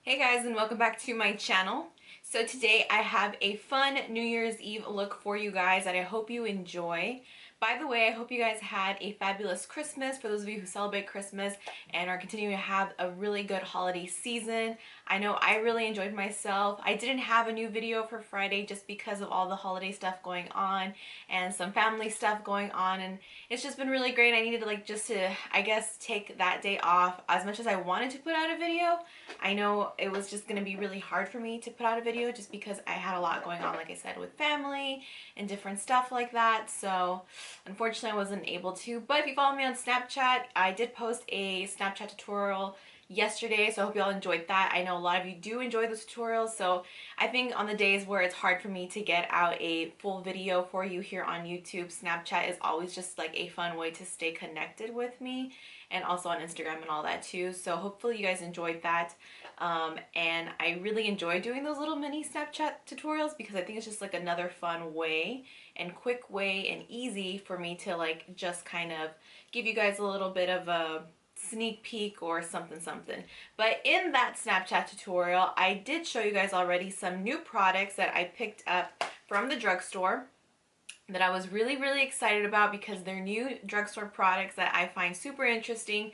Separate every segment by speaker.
Speaker 1: Hey guys, and welcome back to my channel. So today I have a fun New Year's Eve look for you guys that I hope you enjoy. By the way, I hope you guys had a fabulous Christmas for those of you who celebrate Christmas and are continuing to have a really good holiday season. I know I really enjoyed myself. I didn't have a new video for Friday just because of all the holiday stuff going on and some family stuff going on, and it's just been really great. I needed to I guess take that day off. As much as I wanted to put out a video, I know it was just going to be really hard for me to put out a video just because I had a lot going on, like I said, with family and different stuff like that. So unfortunately I wasn't able to. But if you follow me on Snapchat, I did post a Snapchat tutorial yesterday, so I hope you all enjoyed that. I know a lot of you do enjoy those tutorials, so I think on the days where it's hard for me to get out a full video for you here on YouTube, Snapchat is always just like a fun way to stay connected with me, and also on Instagram and all that too. So hopefully you guys enjoyed that. And I really enjoy doing those little mini Snapchat tutorials because I think it's just like another fun way and quick way and easy for me to like just kind of give you guys a little bit of a sneak peek or something. But in that Snapchat tutorial, I did show you guys already some new products that I picked up from the drugstore that I was really excited about because they're new drugstore products that I find super interesting.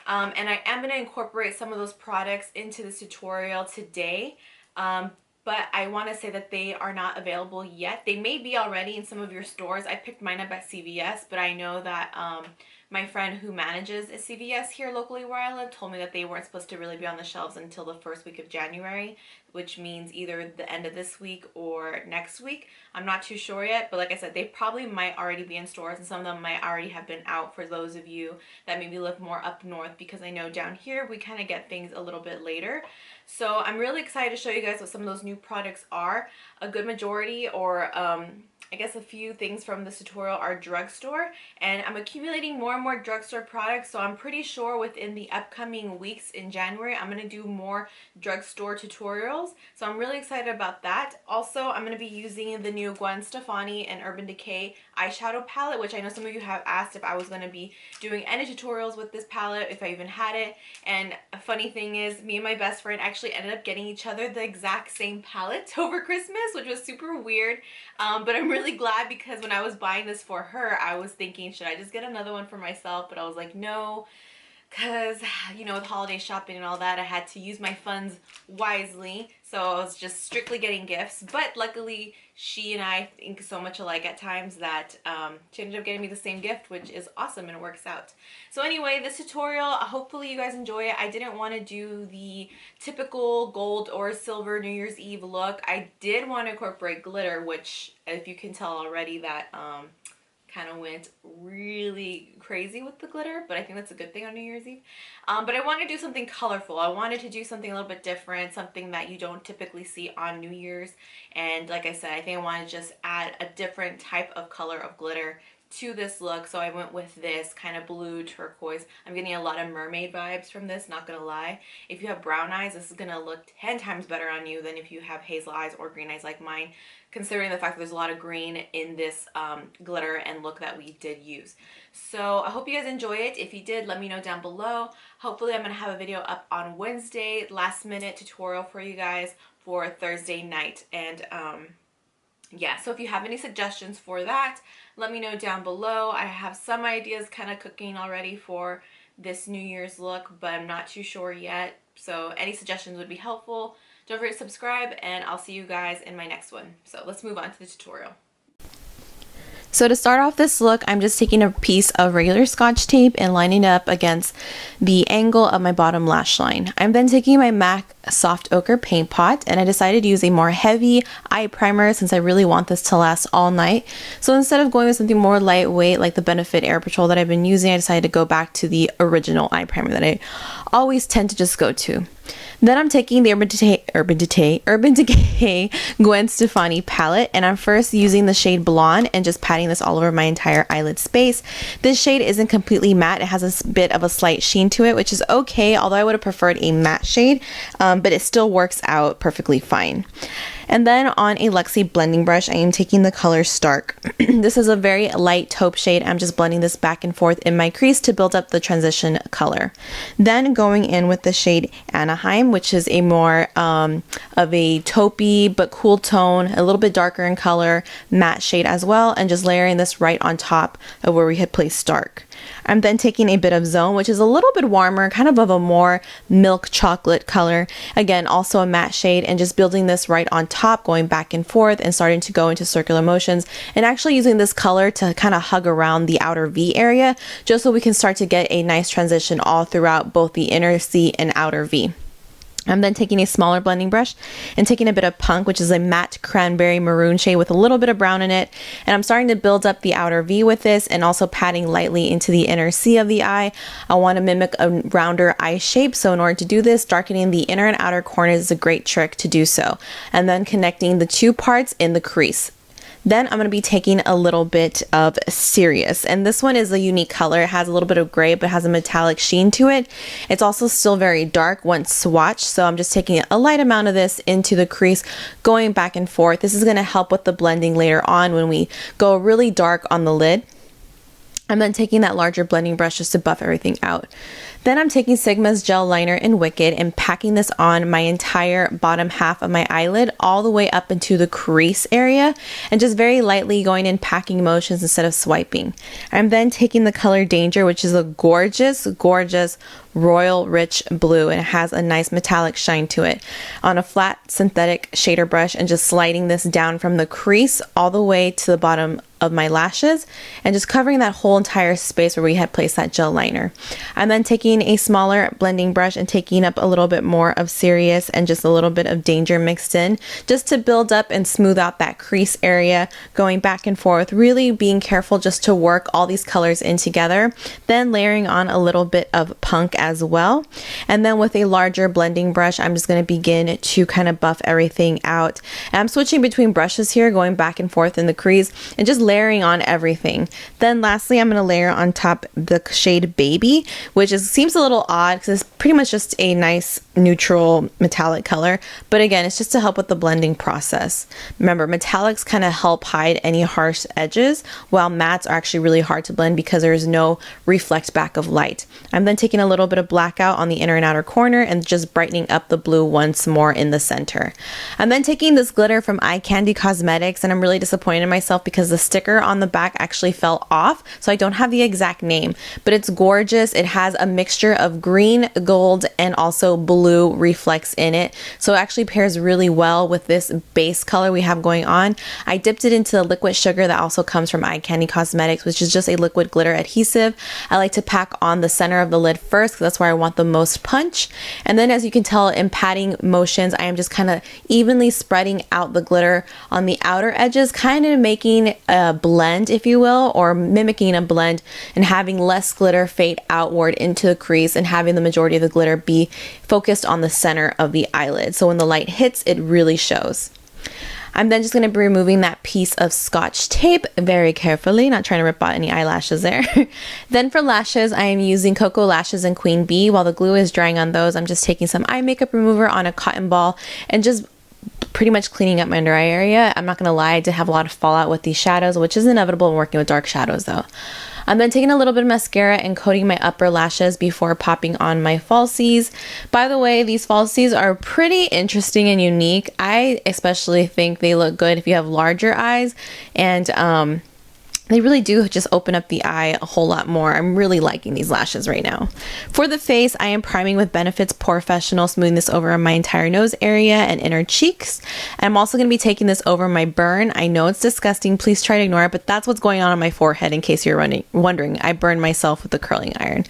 Speaker 1: And I am going to incorporate some of those products into this tutorial today. But I want to say that they are not available yet. They may be already in some of your stores. I picked mine up at CVS, but I know that my friend who manages a CVS here locally where I live told me that they weren't supposed to really be on the shelves until the first week of January, which means either the end of this week or next week. I'm not too sure yet, but like I said, they probably might already be in stores, and some of them might already have been out for those of you that maybe live more up north, because I know down here we kind of get things a little bit later. So I'm really excited to show you guys what some of those new products are. A good majority, or I guess a few things from this tutorial, are drugstore, and I'm accumulating more and more drugstore products, so I'm pretty sure within the upcoming weeks in January I'm going to do more drugstore tutorials, so I'm really excited about that. Also, I'm going to be using the new Gwen Stefani and Urban Decay eyeshadow palette, which I know some of you have asked if I was going to be doing any tutorials with this palette, if I even had it. And a funny thing is, me and my best friend actually ended up getting each other the exact same palette over Christmas, which was super weird, but I'm really glad, because when I was buying this for her, I was thinking, should I just get another one for myself? But I was like, no, because, you know, with holiday shopping and all that, I had to use my funds wisely, so I was just strictly getting gifts. But luckily, she and I think so much alike at times that she ended up getting me the same gift, which is awesome, and it works out. So anyway, this tutorial, hopefully you guys enjoy it. I didn't want to do the typical gold or silver New Year's Eve look. I did want to incorporate glitter, which, if you can tell already, that kind of went really crazy with the glitter, but I think that's a good thing on New Year's Eve. But I wanted to do something colorful. I wanted to do something a little bit different, something that you don't typically see on New Year's. And like I said, I think I want to just add a different type of color of glitter to this look, so I went with this kind of blue turquoise. I'm getting a lot of mermaid vibes from this, not gonna lie. If you have brown eyes, this is gonna look 10 times better on you than if you have hazel eyes or green eyes like mine, considering the fact that there's a lot of green in this glitter and look that we did use. So I hope you guys enjoy it. If you did, let me know down below. Hopefully I'm gonna have a video up on Wednesday, last minute tutorial for you guys for Thursday night. And yeah, so if you have any suggestions for that, let me know down below. I have some ideas kind of cooking already for this New Year's look, but I'm not too sure yet. So any suggestions would be helpful. Don't forget to subscribe, and I'll see you guys in my next one. So let's move on to the tutorial.
Speaker 2: So to start off this look, I'm just taking a piece of regular Scotch tape and lining it up against the angle of my bottom lash line. I'm then taking my MAC soft ochre paint pot, and I decided to use a more heavy eye primer since I really want this to last all night. So instead of going with something more lightweight like the Benefit Air Patrol that I've been using, I decided to go back to the original eye primer that I always tend to just go to. Then I'm taking the Urban Decay Gwen Stefani palette, and I'm first using the shade Blonde and just patting this all over my entire eyelid space. This shade isn't completely matte. It has a bit of a slight sheen to it, which is okay, although I would have preferred a matte shade, but it still works out perfectly fine. And then on a Luxie blending brush, I am taking the color Stark. This is a very light taupe shade. I'm just blending this back and forth in my crease to build up the transition color. Then going in with the shade Anaheim, which is a more of a taupey but cool tone, a little bit darker in color, matte shade as well, and just layering this right on top of where we had placed Stark. I'm then taking a bit of Zone, which is a little bit warmer, kind of a more milk chocolate color. Again, also a matte shade, and just building this right on top, going back and forth and starting to go into circular motions, and actually using this color to kind of hug around the outer V area, just so we can start to get a nice transition all throughout both the inner C and outer V. I'm then taking a smaller blending brush and taking a bit of Punk, which is a matte cranberry maroon shade with a little bit of brown in it. And I'm starting to build up the outer V with this, and also patting lightly into the inner C of the eye. I want to mimic a rounder eye shape. So in order to do this, darkening the inner and outer corners is a great trick to do so. And then connecting the two parts in the crease. Then I'm going to be taking a little bit of Serious, and this one is a unique color. It has a little bit of gray but has a metallic sheen to it. It's also still very dark once swatched, so I'm just taking a light amount of this into the crease, going back and forth. This is going to help with the blending later on when we go really dark on the lid. I'm then taking that larger blending brush just to buff everything out. Then I'm taking Sigma's gel liner in Wicked and packing this on my entire bottom half of my eyelid all the way up into the crease area, and just very lightly going in packing motions instead of swiping. I'm then taking the color Danger, which is a gorgeous, gorgeous royal rich blue, and it has a nice metallic shine to it, on a flat synthetic shader brush, and just sliding this down from the crease all the way to the bottom of my lashes, and just covering that whole entire space where we had placed that gel liner. I'm then taking a smaller blending brush and taking up a little bit more of Serious and just a little bit of Danger mixed in, just to build up and smooth out that crease area, going back and forth, really being careful just to work all these colors in together. Then layering on a little bit of Punk as well. And then with a larger blending brush, I'm just going to begin to kind of buff everything out. And I'm switching between brushes here, going back and forth in the crease, and just layering on everything. Then lastly, I'm going to layer on top the shade Baby, which seems a little odd because it's pretty much just a nice neutral metallic color, but again, it's just to help with the blending process. Remember, metallics kind of help hide any harsh edges, while mattes are actually really hard to blend because there is no reflect back of light. I'm then taking a little bit of blackout on the inner and outer corner and just brightening up the blue once more in the center. I'm then taking this glitter from Eye Candy Cosmetics, and I'm really disappointed in myself because the sticker on the back actually fell off, so I don't have the exact name, but it's gorgeous. It has a mixture of green, gold, and also blue reflex in it, so it actually pairs really well with this base color we have going on. I dipped it into the liquid sugar that also comes from Eye Candy Cosmetics, which is just a liquid glitter adhesive. I like to pack on the center of the lid first because that's where I want the most punch, and then as you can tell in patting motions, I am just kind of evenly spreading out the glitter on the outer edges, kind of making a blend, if you will, or mimicking a blend, and having less glitter fade outward into the crease and having the majority of the glitter be focused on the center of the eyelid, so when the light hits, it really shows. I'm then just going to be removing that piece of Scotch tape very carefully, not trying to rip out any eyelashes there. Then for lashes, I am using Coco Lashes and Queen Bee. While the glue is drying on those, I'm just taking some eye makeup remover on a cotton ball and just pretty much cleaning up my under eye area. I'm not going to lie, I did have a lot of fallout with these shadows, which is inevitable in working with dark shadows though. I'm then taking a little bit of mascara and coating my upper lashes before popping on my falsies. By the way, these falsies are pretty interesting and unique. I especially think they look good if you have larger eyes, and they really do just open up the eye a whole lot more. I'm really liking these lashes right now. For the face, I am priming with Benefit's Porefessional, smoothing this over my entire nose area and inner cheeks. I'm also going to be taking this over my burn. I know it's disgusting. Please try to ignore it, but that's what's going on my forehead in case you're wondering. I burned myself with the curling iron.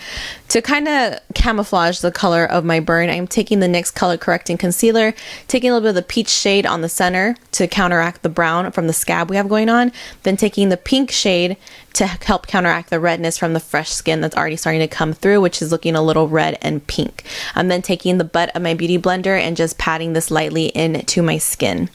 Speaker 2: To kind of camouflage the color of my burn, I'm taking the NYX Color Correcting Concealer, taking a little bit of the peach shade on the center to counteract the brown from the scab we have going on, then taking the pink shade to help counteract the redness from the fresh skin that's already starting to come through, which is looking a little red and pink. I'm then taking the butt of my beauty blender and just patting this lightly into my skin.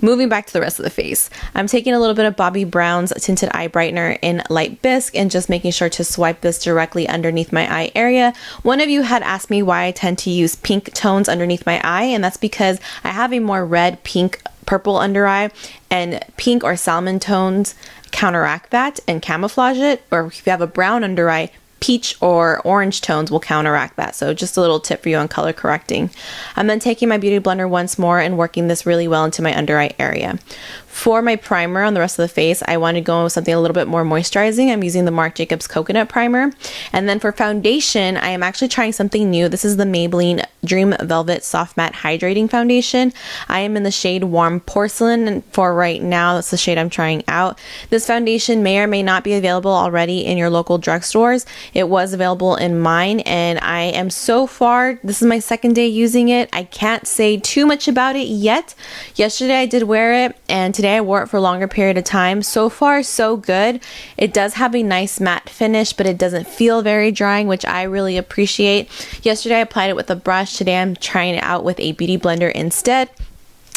Speaker 2: Moving back to the rest of the face, I'm taking a little bit of Bobbi Brown's Tinted Eye Brightener in Light Bisque and just making sure to swipe this directly underneath my eye area. One of you had asked me why I tend to use pink tones underneath my eye, and that's because I have a more red pink purple under eye, and pink or salmon tones counteract that and camouflage it. Or if you have a brown under eye, peach or orange tones will counteract that. So just a little tip for you on color correcting. I'm then taking my beauty blender once more and working this really well into my under eye area. For my primer on the rest of the face, I wanted to go with something a little bit more moisturizing. I'm using the Marc Jacobs Coconut Primer. And then for foundation, I am actually trying something new. This is the Maybelline Dream Velvet Soft Matte Hydrating Foundation. I am in the shade Warm Porcelain, and for right now, that's the shade I'm trying out. This foundation may or may not be available already in your local drugstores. It was available in mine, and I am so far, this is my second day using it. I can't say too much about it yet. Yesterday I did wear it, and today I wore it for a longer period of time. So far, so good. It does have a nice matte finish, but it doesn't feel very drying, which I really appreciate. Yesterday I applied it with a brush. Today I'm trying it out with a beauty blender instead.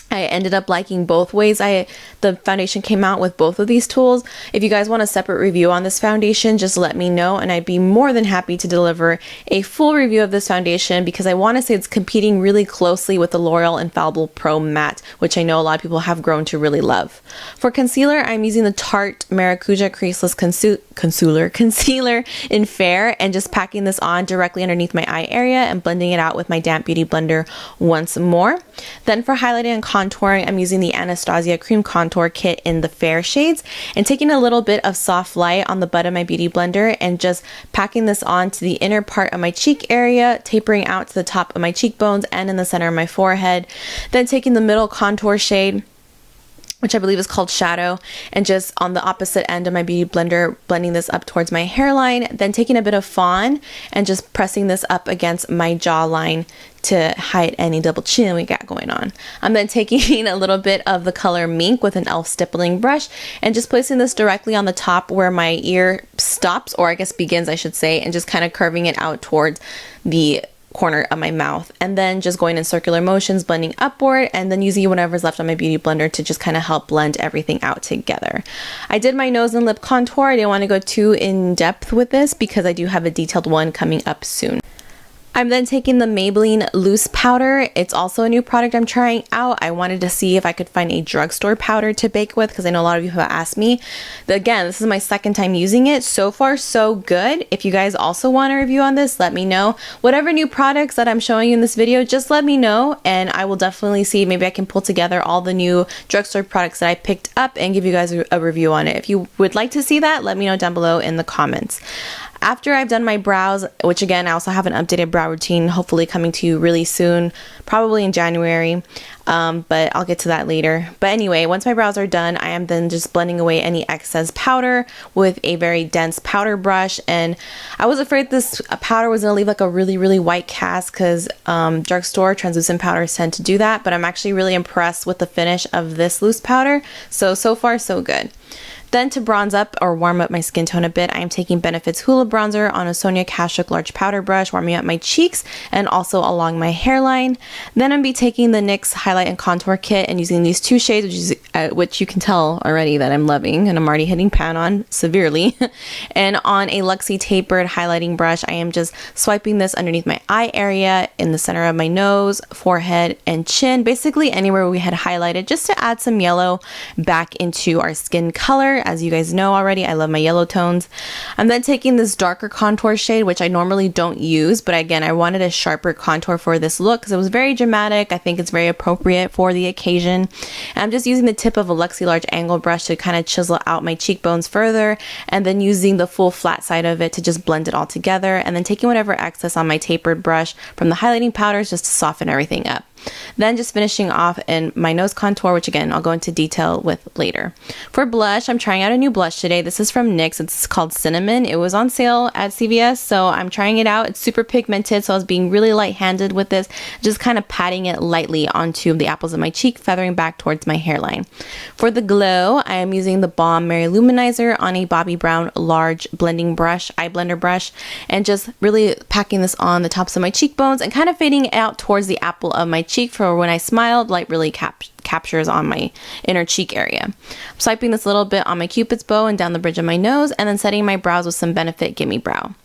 Speaker 2: I ended up liking both ways the foundation came out with both of these tools. If you guys want a separate review on this foundation, just let me know, and I'd be more than happy to deliver a full review of this foundation, because I want to say it's competing really closely with the L'Oreal Infallible Pro Matte, which I know a lot of people have grown to really love. For concealer, I'm using the Tarte Maracuja Creaseless Concealer in Fair, and just packing this on directly underneath my eye area and blending it out with my damp beauty blender once more. Then for highlighting and contouring, I'm using the Anastasia Cream Contour Kit in the Fair shades, and taking a little bit of soft light on the butt of my beauty blender and just packing this on to the inner part of my cheek area, tapering out to the top of my cheekbones and in the center of my forehead. Then taking the middle contour shade, which I believe is called Shadow, and just on the opposite end of my beauty blender, blending this up towards my hairline, then taking a bit of Fawn and just pressing this up against my jawline to hide any double chin we got going on. I'm then taking a little bit of the color Mink with an e.l.f. stippling brush and just placing this directly on the top where my ear stops, or I guess begins I should say, and just kind of curving it out towards the corner of my mouth, and then just going in circular motions, blending upward, and then using whatever's left on my beauty blender to just kind of help blend everything out together. I did my nose and lip contour. I didn't want to go too in depth with this because I do have a detailed one coming up soon. I'm then taking the Maybelline Loose Powder. It's also a new product I'm trying out. I wanted to see if I could find a drugstore powder to bake with, because I know a lot of you have asked me. Again, this is my second time using it. So far, so good. If you guys also want a review on this, let me know. Whatever new products that I'm showing you in this video, just let me know, and I will definitely see. Maybe I can pull together all the new drugstore products that I picked up and give you guys a review on it. If you would like to see that, let me know down below in the comments. After I've done my brows, which again, I also have an updated brow routine hopefully coming to you really soon, probably in January, but I'll get to that later. But anyway, once my brows are done, I am then just blending away any excess powder with a very dense powder brush. And I was afraid this powder was going to leave like a really white cast, because drugstore translucent powders tend to do that, but I'm actually really impressed with the finish of this loose powder. So far, so good. Then to bronze up or warm up my skin tone a bit, I am taking Benefit's Hoola Bronzer on a Sonia Kashuk large powder brush, warming up my cheeks and also along my hairline. Then I'm be taking the NYX Highlight and Contour Kit and using these two shades, which you can tell already that I'm loving, and I'm already hitting pan on severely. And on a Luxie tapered highlighting brush, I am just swiping this underneath my eye area, in the center of my nose, forehead, and chin, basically anywhere we had highlighted, just to add some yellow back into our skin color. As you guys know already, I love my yellow tones. I'm then taking this darker contour shade, which I normally don't use, but again, I wanted a sharper contour for this look because it was very dramatic. I think it's very appropriate for the occasion. And I'm just using the tip of a Luxie large angle brush to kind of chisel out my cheekbones further, and then using the full flat side of it to just blend it all together, and then taking whatever excess on my tapered brush from the highlighting powders just to soften everything up. Then just finishing off in my nose contour, which again, I'll go into detail with later. For blush, I'm trying out a new blush today. This is from NYX. It's called Cinnamon. It was on sale at CVS, so I'm trying it out. It's super pigmented, so I was being really light-handed with this, just kind of patting it lightly onto the apples of my cheek, feathering back towards my hairline. For the glow, I am using the Balm Mary Luminizer on a Bobbi Brown large blending brush, eye blender brush, and just really packing this on the tops of my cheekbones and kind of fading it out towards the apple of my cheek for when I smiled. Light really captures on my inner cheek area. I'm swiping this little bit on my cupid's bow and down the bridge of my nose, and then setting my brows with some Benefit Gimme Brow.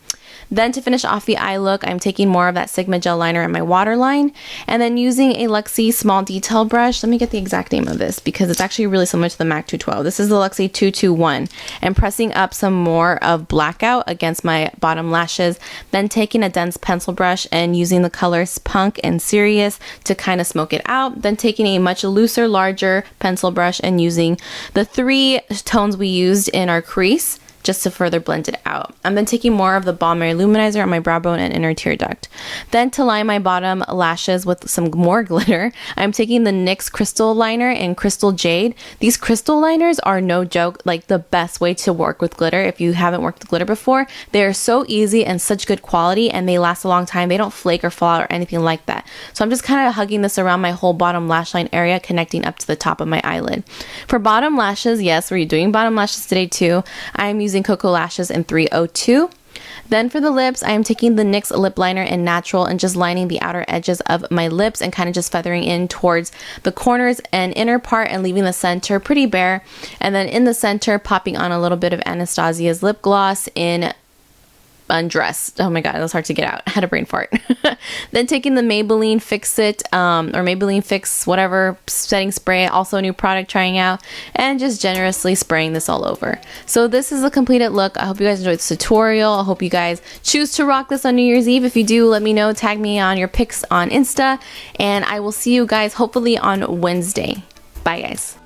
Speaker 2: Then to finish off the eye look, I'm taking more of that Sigma gel liner in my waterline, and then using a Luxie small detail brush. Let me get the exact name of this because it's actually really similar to the MAC 212. This is the Luxie 221, and pressing up some more of Blackout against my bottom lashes, then taking a dense pencil brush and using the colors Punk and Serious to kind of smoke it out, then taking a much looser, larger pencil brush and using the 3 tones we used in our crease just to further blend it out. I'm then taking more of the Balm Luminizer on my brow bone and inner tear duct. Then to line my bottom lashes with some more glitter, I'm taking the NYX Crystal Liner in Crystal Jade. These crystal liners are no joke, like the best way to work with glitter. If you haven't worked with glitter before, they're so easy and such good quality, and they last a long time. They don't flake or fall out or anything like that. So I'm just kind of hugging this around my whole bottom lash line area, connecting up to the top of my eyelid. For bottom lashes, yes, we're doing bottom lashes today too. I'm using Koko Lashes in 302. Then for the lips, I am taking the NYX lip liner in Natural and just lining the outer edges of my lips and kind of just feathering in towards the corners and inner part and leaving the center pretty bare. And then in the center, popping on a little bit of Anastasia's lip gloss in Undressed. Oh my god, that was hard to get out. I had a brain fart. Then taking the Maybelline Fix It or Maybelline Fix whatever setting spray, also a new product trying out, and just generously spraying this all over. So this is the completed look. I hope you guys enjoyed this tutorial. I hope you guys choose to rock this on New Year's Eve. If you do, let me know. Tag me on your pics on Insta, and I will see you guys hopefully on Wednesday. Bye guys.